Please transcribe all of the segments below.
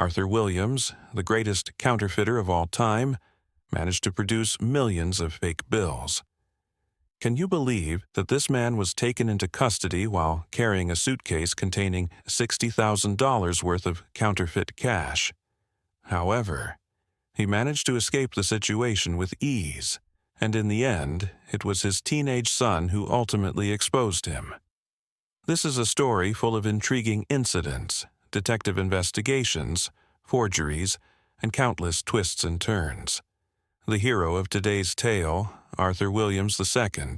Arthur Williams, the greatest counterfeiter of all time, managed to produce millions of fake bills. Can you believe that this man was taken into custody while carrying a suitcase containing $60,000 worth of counterfeit cash? However, he managed to escape the situation with ease, and in the end, it was his teenage son who ultimately exposed him. This is a story full of intriguing incidents, detective investigations, forgeries, and countless twists and turns. The hero of today's tale, Arthur Williams II,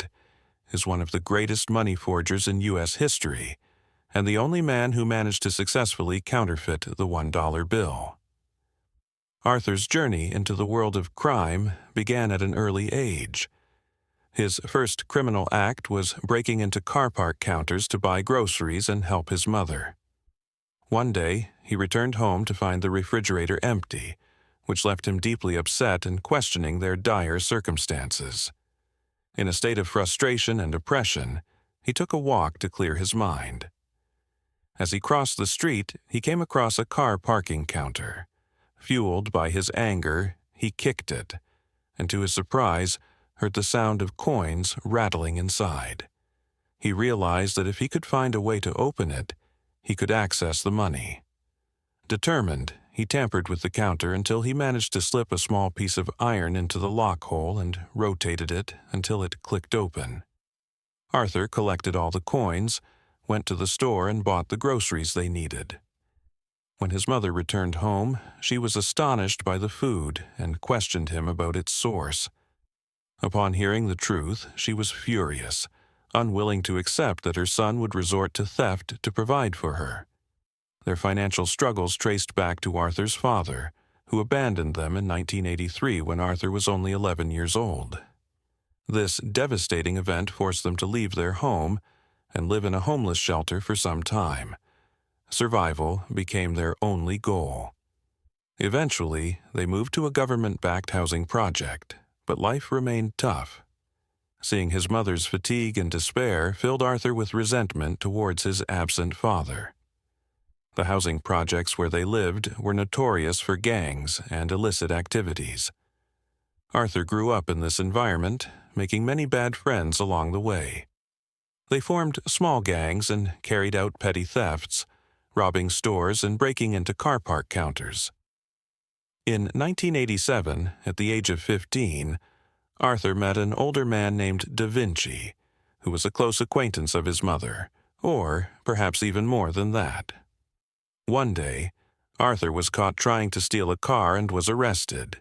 is one of the greatest money forgers in U.S. history, and the only man who managed to successfully counterfeit the $1 bill. Arthur's journey into the world of crime began at an early age. His first criminal act was breaking into car park counters to buy groceries and help his mother. One day, he returned home to find the refrigerator empty, which left him deeply upset and questioning their dire circumstances. In a state of frustration and depression, he took a walk to clear his mind. As he crossed the street, he came across a car parking counter. Fueled by his anger, he kicked it, and to his surprise, heard the sound of coins rattling inside. He realized that if he could find a way to open it, he could access the money. Determined, he tampered with the counter until he managed to slip a small piece of iron into the lock hole and rotated it until it clicked open. Arthur collected all the coins, went to the store and bought the groceries they needed. When his mother returned home, she was astonished by the food and questioned him about its source. Upon hearing the truth, she was furious, unwilling to accept that her son would resort to theft to provide for her. Their financial struggles traced back to Arthur's father, who abandoned them in 1983 when Arthur was only 11 years old. This devastating event forced them to leave their home and live in a homeless shelter for some time. Survival became their only goal. Eventually, they moved to a government-backed housing project, but life remained tough. Seeing his mother's fatigue and despair filled Arthur with resentment towards his absent father. The housing projects where they lived were notorious for gangs and illicit activities. Arthur grew up in this environment, making many bad friends along the way. They formed small gangs and carried out petty thefts, robbing stores and breaking into car park counters. In 1987, at the age of 15, Arthur met an older man named Da Vinci, who was a close acquaintance of his mother, or perhaps even more than that. One day, Arthur was caught trying to steal a car and was arrested.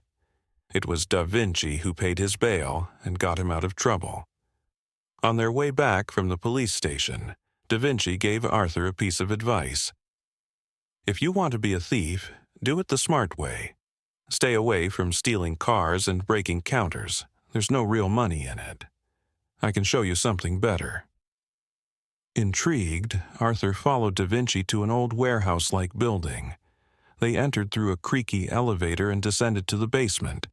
It was Da Vinci who paid his bail and got him out of trouble. On their way back from the police station, Da Vinci gave Arthur a piece of advice. If you want to be a thief, do it the smart way. Stay away from stealing cars and breaking counters. There's no real money in it. I can show you something better. Intrigued, Arthur followed Da Vinci to an old warehouse-like building. They entered through a creaky elevator and descended to the basement,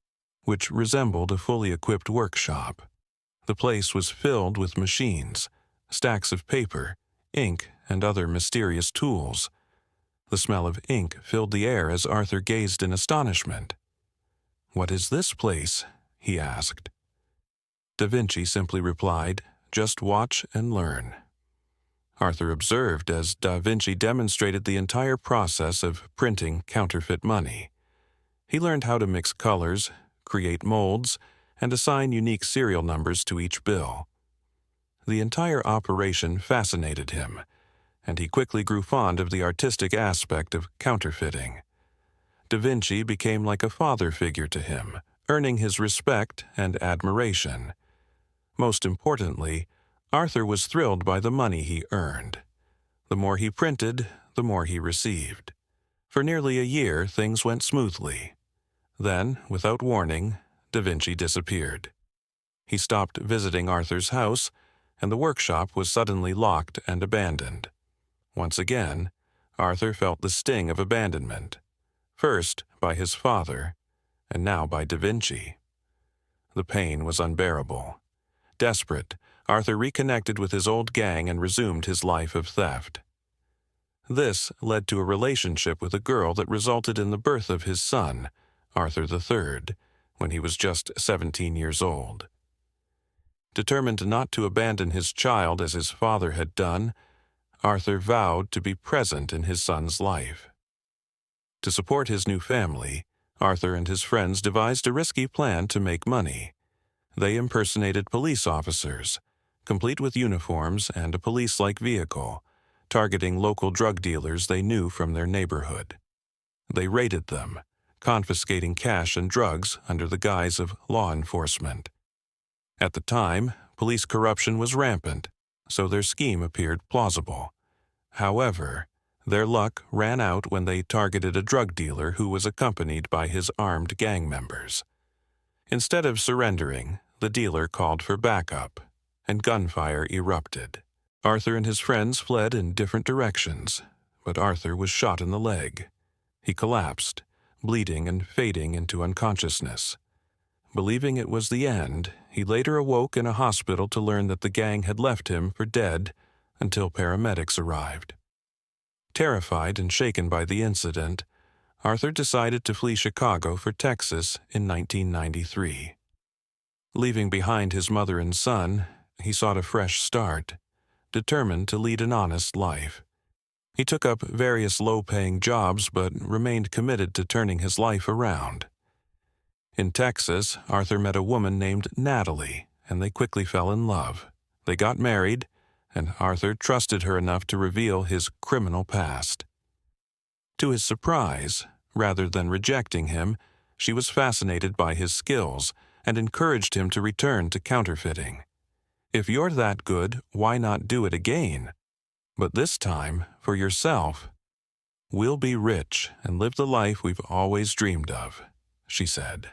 which resembled a fully equipped workshop. The place was filled with machines, stacks of paper, ink, and other mysterious tools. The smell of ink filled the air as Arthur gazed in astonishment. "What is this place?" he asked. Da Vinci simply replied, "Just watch and learn." Arthur observed as Da Vinci demonstrated the entire process of printing counterfeit money. He learned how to mix colors, create molds, and assign unique serial numbers to each bill. The entire operation fascinated him, and he quickly grew fond of the artistic aspect of counterfeiting. Da Vinci became like a father figure to him, earning his respect and admiration. Most importantly, Arthur was thrilled by the money he earned. The more he printed, the more he received. For nearly a year, things went smoothly. Then, without warning, Da Vinci disappeared. He stopped visiting Arthur's house, and the workshop was suddenly locked and abandoned. Once again, Arthur felt the sting of abandonment, first by his father, and now by Da Vinci. The pain was unbearable. Desperate, Arthur reconnected with his old gang and resumed his life of theft. This led to a relationship with a girl that resulted in the birth of his son, Arthur III, when he was just 17 years old. Determined not to abandon his child as his father had done, Arthur vowed to be present in his son's life. To support his new family, Arthur and his friends devised a risky plan to make money. They impersonated police officers, complete with uniforms and a police-like vehicle, targeting local drug dealers they knew from their neighborhood. They raided them, confiscating cash and drugs under the guise of law enforcement. At the time, police corruption was rampant, so their scheme appeared plausible. However, their luck ran out when they targeted a drug dealer who was accompanied by his armed gang members. Instead of surrendering, the dealer called for backup, and gunfire erupted. Arthur and his friends fled in different directions, but Arthur was shot in the leg. He collapsed, bleeding and fading into unconsciousness. Believing it was the end, he later awoke in a hospital to learn that the gang had left him for dead until paramedics arrived. Terrified and shaken by the incident, Arthur decided to flee Chicago for Texas in 1993. Leaving behind his mother and son, he sought a fresh start, determined to lead an honest life. He took up various low-paying jobs but remained committed to turning his life around. In Texas, Arthur met a woman named Natalie, and they quickly fell in love. They got married, and Arthur trusted her enough to reveal his criminal past. To his surprise, rather than rejecting him, she was fascinated by his skills and encouraged him to return to counterfeiting. If you're that good, why not do it again? But this time, for yourself. We'll be rich and live the life we've always dreamed of, she said.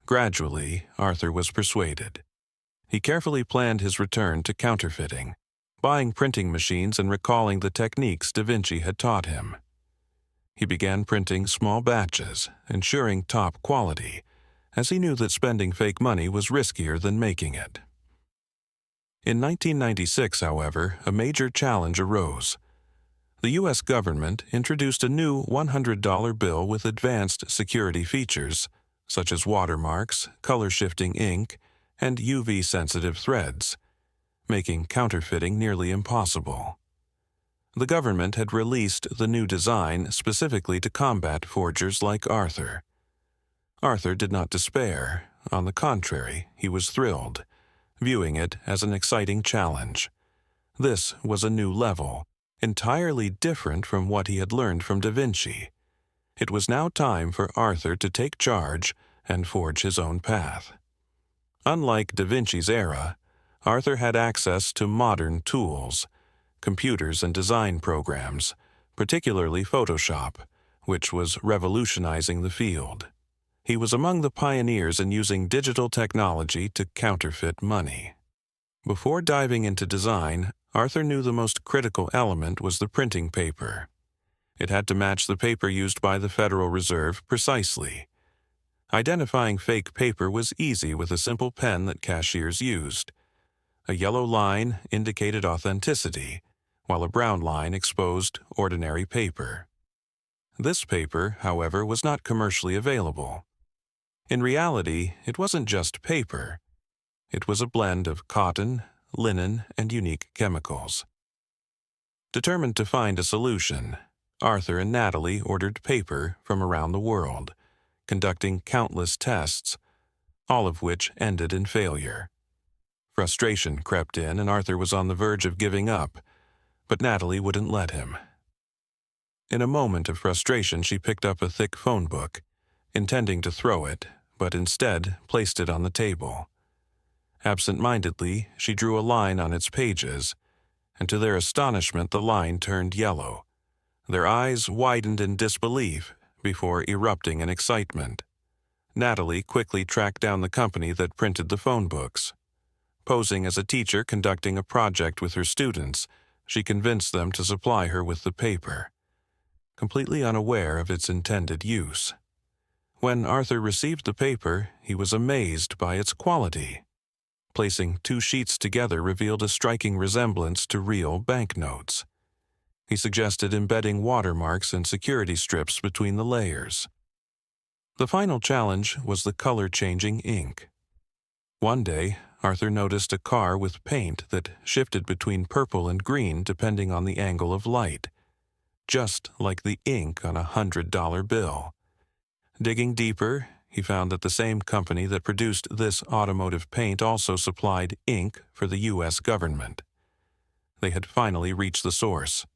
Gradually, Arthur was persuaded. He carefully planned his return to counterfeiting, buying printing machines and recalling the techniques Da Vinci had taught him. He began printing small batches, ensuring top quality, as he knew that spending fake money was riskier than making it. In 1996, however, a major challenge arose. The U.S. government introduced a new $100 bill with advanced security features, such as watermarks, color-shifting ink, and UV-sensitive threads, making counterfeiting nearly impossible. The government had released the new design specifically to combat forgers like Arthur. Arthur did not despair. On the contrary, he was thrilled, viewing it as an exciting challenge. This was a new level, entirely different from what he had learned from Da Vinci. It was now time for Arthur to take charge and forge his own path. Unlike Da Vinci's era, Arthur had access to modern tools, computers and design programs, particularly Photoshop, which was revolutionizing the field. He was among the pioneers in using digital technology to counterfeit money. Before diving into design, Arthur knew the most critical element was the printing paper. It had to match the paper used by the Federal Reserve precisely. Identifying fake paper was easy with a simple pen that cashiers used. A yellow line indicated authenticity, while a brown line exposed ordinary paper. This paper, however, was not commercially available. In reality, it wasn't just paper. It was a blend of cotton, linen, and unique chemicals. Determined to find a solution, Arthur and Natalie ordered paper from around the world, conducting countless tests, all of which ended in failure. Frustration crept in, and Arthur was on the verge of giving up, but Natalie wouldn't let him. In a moment of frustration, she picked up a thick phone book, intending to throw it, but instead placed it on the table. Absent-mindedly, she drew a line on its pages, and to their astonishment the line turned yellow. Their eyes widened in disbelief before erupting in excitement. Natalie quickly tracked down the company that printed the phone books. Posing as a teacher conducting a project with her students, she convinced them to supply her with the paper, completely unaware of its intended use. When Arthur received the paper, he was amazed by its quality. Placing two sheets together revealed a striking resemblance to real banknotes. He suggested embedding watermarks and security strips between the layers. The final challenge was the color-changing ink. One day, Arthur noticed a car with paint that shifted between purple and green depending on the angle of light, just like the ink on a $100 bill. Digging deeper, he found that the same company that produced this automotive paint also supplied ink for the U.S. government. They had finally reached the source.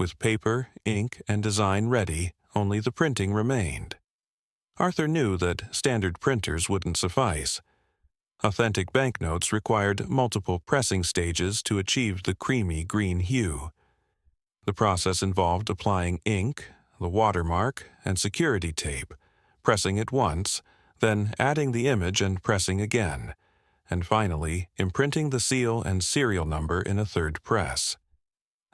With paper, ink, and design ready, only the printing remained. Arthur knew that standard printers wouldn't suffice. Authentic banknotes required multiple pressing stages to achieve the creamy green hue. The process involved applying ink, the watermark, and security tape, pressing it once, then adding the image and pressing again, and finally imprinting the seal and serial number in a third press.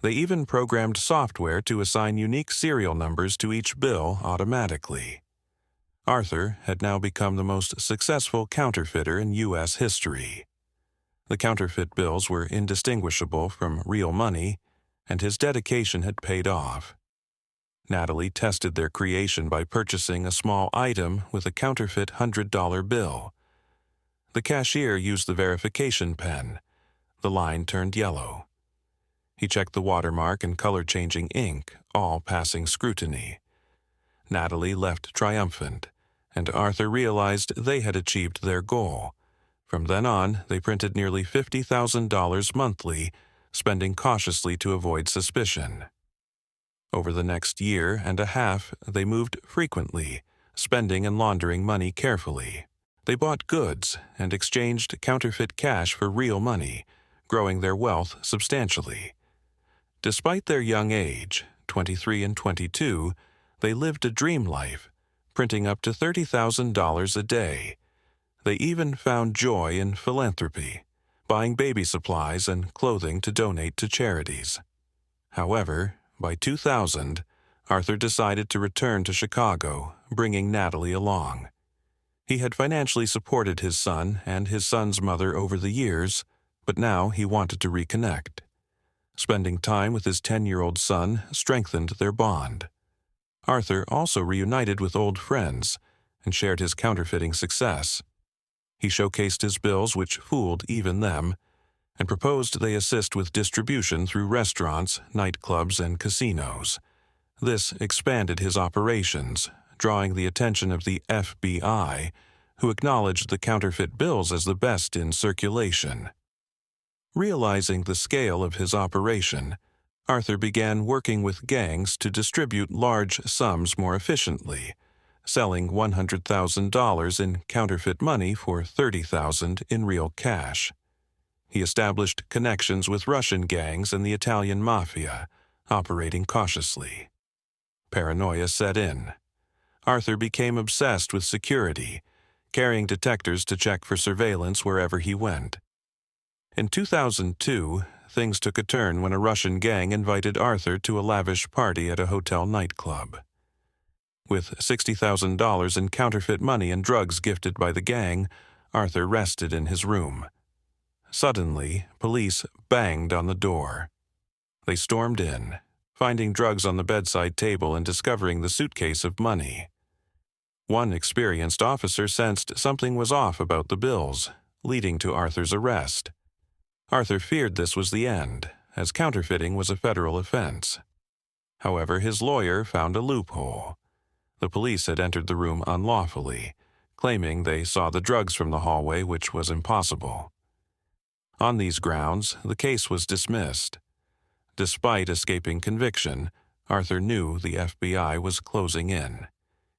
They even programmed software to assign unique serial numbers to each bill automatically. Arthur had now become the most successful counterfeiter in U.S. history. The counterfeit bills were indistinguishable from real money, and his dedication had paid off. Natalie tested their creation by purchasing a small item with a counterfeit $100 bill. The cashier used the verification pen. The line turned yellow. He checked the watermark and color-changing ink, all passing scrutiny. Natalie left triumphant, and Arthur realized they had achieved their goal. From then on, they printed nearly $50,000 monthly, spending cautiously to avoid suspicion. Over the next year and a half, they moved frequently, spending and laundering money carefully. They bought goods and exchanged counterfeit cash for real money, growing their wealth substantially. Despite their young age, 23 and 22, they lived a dream life, printing up to $30,000 a day. They even found joy in philanthropy, buying baby supplies and clothing to donate to charities. However, by 2000, Arthur decided to return to Chicago, bringing Natalie along. He had financially supported his son and his son's mother over the years, but now he wanted to reconnect. Spending time with his 10-year-old son strengthened their bond. Arthur also reunited with old friends and shared his counterfeiting success. He showcased his bills, which fooled even them, and proposed they assist with distribution through restaurants, nightclubs, and casinos. This expanded his operations, drawing the attention of the FBI, who acknowledged the counterfeit bills as the best in circulation. Realizing the scale of his operation, Arthur began working with gangs to distribute large sums more efficiently, selling $100,000 in counterfeit money for $30,000 in real cash. He established connections with Russian gangs and the Italian mafia, operating cautiously. Paranoia set in. Arthur became obsessed with security, carrying detectors to check for surveillance wherever he went. In 2002, things took a turn when a Russian gang invited Arthur to a lavish party at a hotel nightclub. With $60,000 in counterfeit money and drugs gifted by the gang, Arthur rested in his room. Suddenly, police banged on the door. They stormed in, finding drugs on the bedside table and discovering the suitcase of money. One experienced officer sensed something was off about the bills, leading to Arthur's arrest. Arthur feared this was the end, as counterfeiting was a federal offense. However, his lawyer found a loophole. The police had entered the room unlawfully, claiming they saw the drugs from the hallway, which was impossible. On these grounds, the case was dismissed. Despite escaping conviction, Arthur knew the FBI was closing in.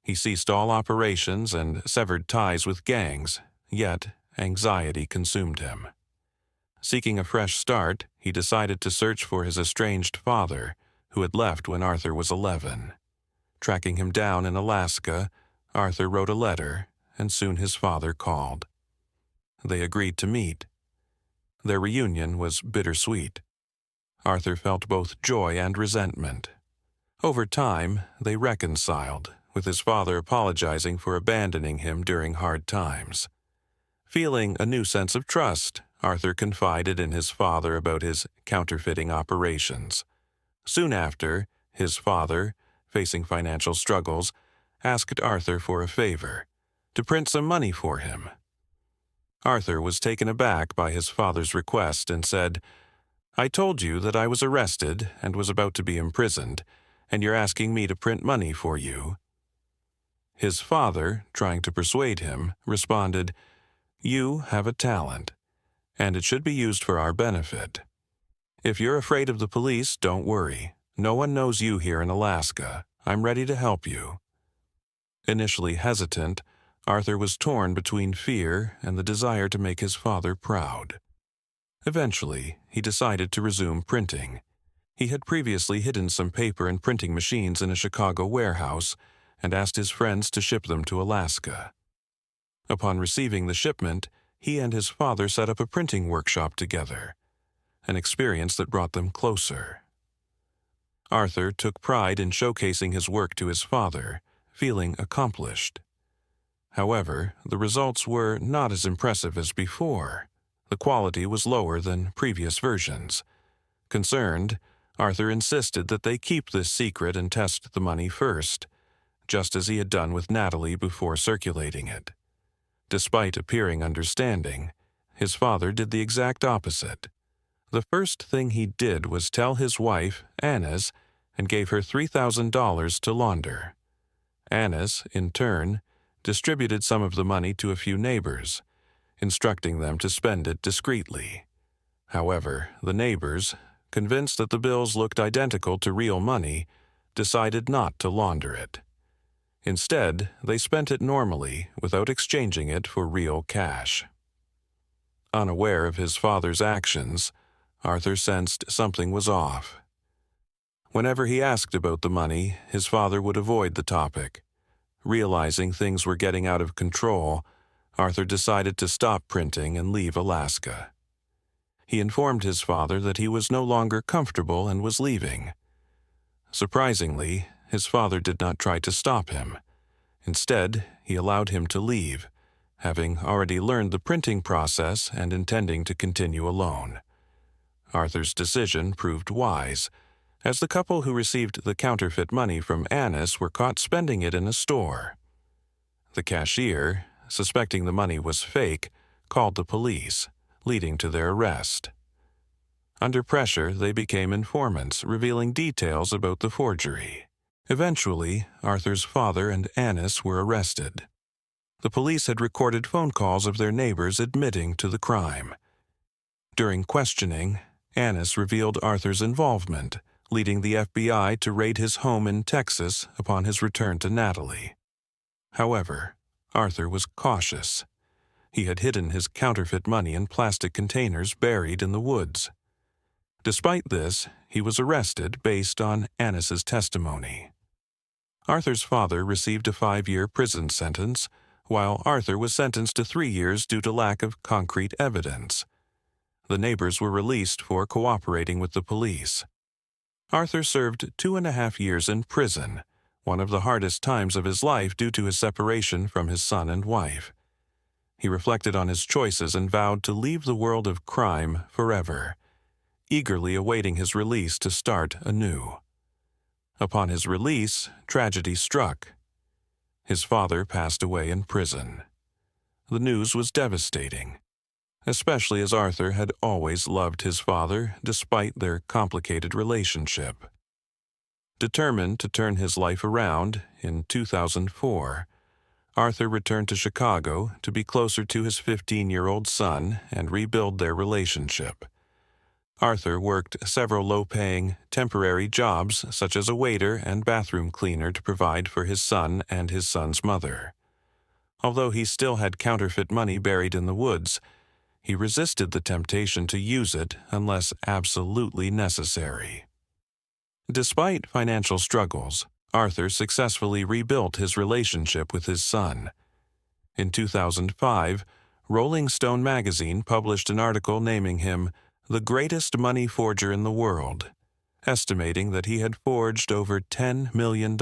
He ceased all operations and severed ties with gangs, yet anxiety consumed him. Seeking a fresh start, he decided to search for his estranged father, who had left when Arthur was 11. Tracking him down in Alaska, Arthur wrote a letter, and soon his father called. They agreed to meet. Their reunion was bittersweet. Arthur felt both joy and resentment. Over time, they reconciled, with his father apologizing for abandoning him during hard times. Feeling a new sense of trust, Arthur confided in his father about his counterfeiting operations. Soon after, his father, facing financial struggles, asked Arthur for a favor, to print some money for him. Arthur was taken aback by his father's request and said, "I told you that I was arrested and was about to be imprisoned, and you're asking me to print money for you?" His father, trying to persuade him, responded, "You have a talent, and it should be used for our benefit. If you're afraid of the police, don't worry. No one knows you here in Alaska. I'm ready to help you." Initially hesitant, Arthur was torn between fear and the desire to make his father proud. Eventually, he decided to resume printing. He had previously hidden some paper and printing machines in a Chicago warehouse and asked his friends to ship them to Alaska. Upon receiving the shipment, he and his father set up a printing workshop together, an experience that brought them closer. Arthur took pride in showcasing his work to his father, feeling accomplished. However, the results were not as impressive as before. The quality was lower than previous versions. Concerned, Arthur insisted that they keep this secret and test the money first, just as he had done with Natalie before circulating it. Despite appearing understanding, his father did the exact opposite. The first thing he did was tell his wife, Annis, and gave her $3,000 to launder. Annis, in turn, distributed some of the money to a few neighbors, instructing them to spend it discreetly. However, the neighbors, convinced that the bills looked identical to real money, decided not to launder it. Instead, they spent it normally without exchanging it for real cash. Unaware of his father's actions, Arthur sensed something was off. Whenever he asked about the money, his father would avoid the topic. Realizing things were getting out of control, Arthur decided to stop printing and leave Alaska. He informed his father that he was no longer comfortable and was leaving. Surprisingly, his father did not try to stop him. Instead, he allowed him to leave, having already learned the printing process and intending to continue alone. Arthur's decision proved wise, as the couple who received the counterfeit money from Annis were caught spending it in a store. The cashier, suspecting the money was fake, called the police, leading to their arrest. Under pressure, they became informants, revealing details about the forgery. Eventually, Arthur's father and Annis were arrested. The police had recorded phone calls of their neighbors admitting to the crime. During questioning, Annis revealed Arthur's involvement, leading the FBI to raid his home in Texas upon his return to Natalie. However, Arthur was cautious. He had hidden his counterfeit money in plastic containers buried in the woods. Despite this, he was arrested based on Annis's testimony. Arthur's father received a 5-year prison sentence, while Arthur was sentenced to 3 years due to lack of concrete evidence. The neighbors were released for cooperating with the police. Arthur served 2.5 years in prison, one of the hardest times of his life due to his separation from his son and wife. He reflected on his choices and vowed to leave the world of crime forever, eagerly awaiting his release to start anew. Upon his release, tragedy struck. His father passed away in prison. The news was devastating, especially as Arthur had always loved his father despite their complicated relationship. Determined to turn his life around, in 2004, Arthur returned to Chicago to be closer to his 15-year-old son and rebuild their relationship. Arthur worked several low-paying, temporary jobs such as a waiter and bathroom cleaner to provide for his son and his son's mother. Although he still had counterfeit money buried in the woods, he resisted the temptation to use it unless absolutely necessary. Despite financial struggles, Arthur successfully rebuilt his relationship with his son. In 2005, Rolling Stone magazine published an article naming him the greatest money forger in the world, estimating that he had forged over $10 million.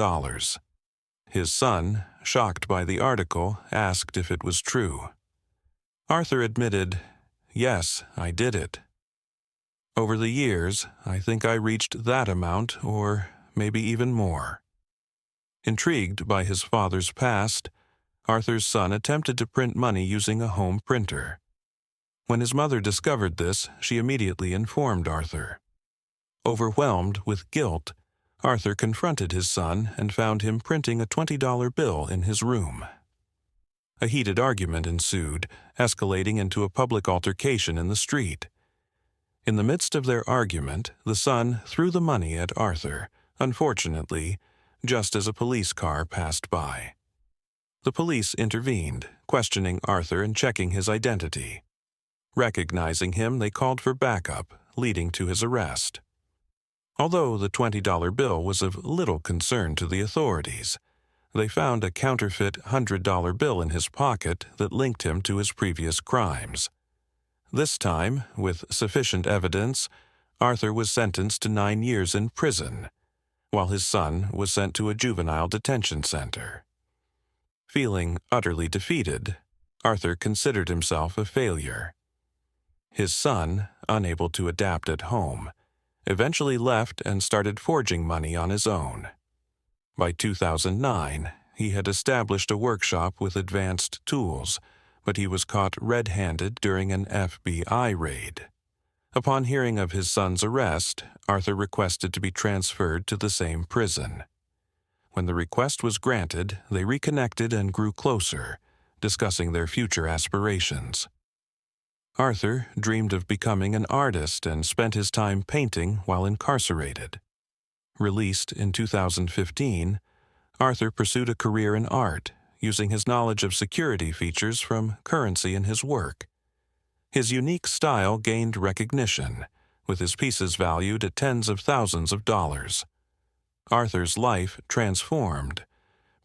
His son, shocked by the article, asked if it was true. Arthur admitted, "Yes, I did it." Over the years, I think I reached that amount or maybe even more. Intrigued by his father's past, Arthur's son attempted to print money using a home printer. When his mother discovered this, she immediately informed Arthur. Overwhelmed with guilt, Arthur confronted his son and found him printing a $20 bill in his room. A heated argument ensued, escalating into a public altercation in the street. In the midst of their argument, the son threw the money at Arthur, unfortunately, just as a police car passed by. The police intervened, questioning Arthur and checking his identity. Recognizing him, they called for backup, leading to his arrest. Although the $20 bill was of little concern to the authorities, they found a counterfeit $100 bill in his pocket that linked him to his previous crimes. This time, with sufficient evidence, Arthur was sentenced to 9 years in prison, while his son was sent to a juvenile detention center. Feeling utterly defeated, Arthur considered himself a failure. His son, unable to adapt at home, eventually left and started forging money on his own. By 2009, he had established a workshop with advanced tools, but he was caught red-handed during an FBI raid. Upon hearing of his son's arrest, Arthur requested to be transferred to the same prison. When the request was granted, they reconnected and grew closer, discussing their future aspirations. Arthur dreamed of becoming an artist and spent his time painting while incarcerated. Released in 2015, Arthur pursued a career in art, using his knowledge of security features from currency in his work. His unique style gained recognition, with his pieces valued at tens of thousands of dollars. Arthur's life transformed,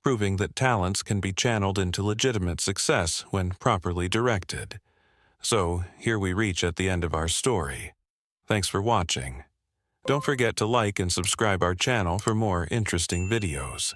proving that talents can be channeled into legitimate success when properly directed. So, here we reach at the end of our story. Thanks for watching. Don't forget to like and subscribe our channel for more interesting videos.